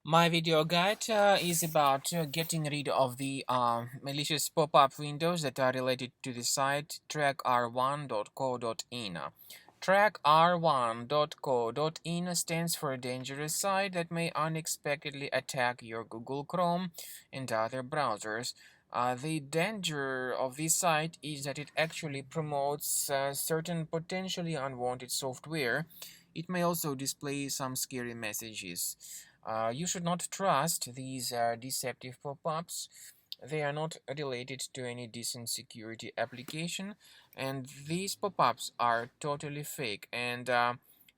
My video guide is about getting rid of the malicious pop-up windows that are related to the site trackr1.co.in. Trackr1.co.in stands for a dangerous site that may unexpectedly attack your Google Chrome and other browsers. The danger of this site is that it actually promotes certain potentially unwanted software. It may also display some scary messages. You should not trust these deceptive pop-ups. They are not related to any decent security application, and these pop-ups are totally fake. And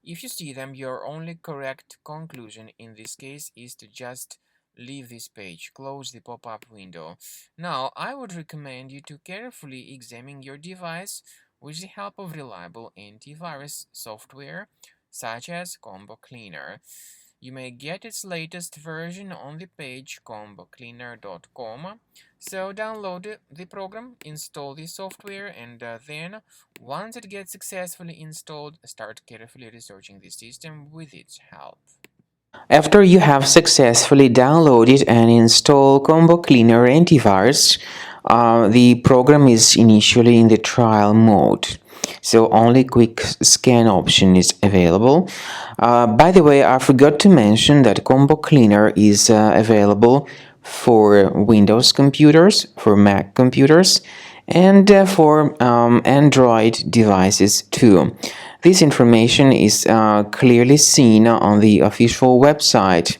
if you see them, your only correct conclusion in this case is to just leave this page, close the pop-up window. Now, I would recommend you to carefully examine your device with the help of reliable antivirus software such as Combo Cleaner. You may get its latest version on the page combocleaner.com. So download the program, install the software, and then once it gets successfully installed, start carefully researching the system with its help. After you have successfully downloaded and installed Combo Cleaner Antivirus, the program is initially in the trial mode. So only quick scan option is available. By the way, I forgot to mention that Combo Cleaner is available for Windows computers, for Mac computers, and for Android devices too. This information is clearly seen on the official website,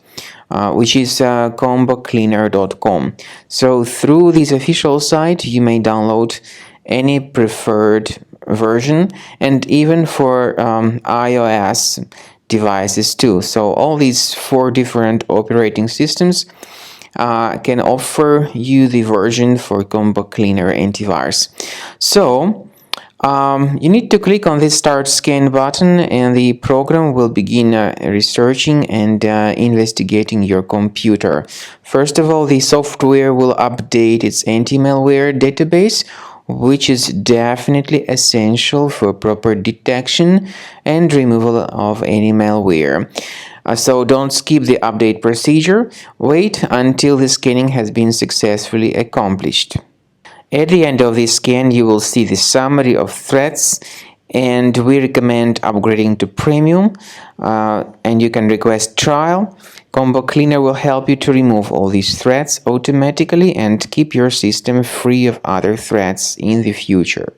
which is combocleaner.com. So through this official site, you may download any preferred version, and even for iOS devices too. So all these four different operating systems can offer you the version for Combo Cleaner Antivirus. So you need to click on the Start Scan button, and the program will begin researching and investigating your computer. First of all, the software will update its anti-malware database, which is definitely essential for proper detection and removal of any malware. So don't skip the update procedure. Wait until the scanning has been successfully accomplished. At the end of the scan, you will see the summary of threats, and we recommend upgrading to premium, and you can request trial. Combo Cleaner will help you to remove all these threats automatically and keep your system free of other threats in the future.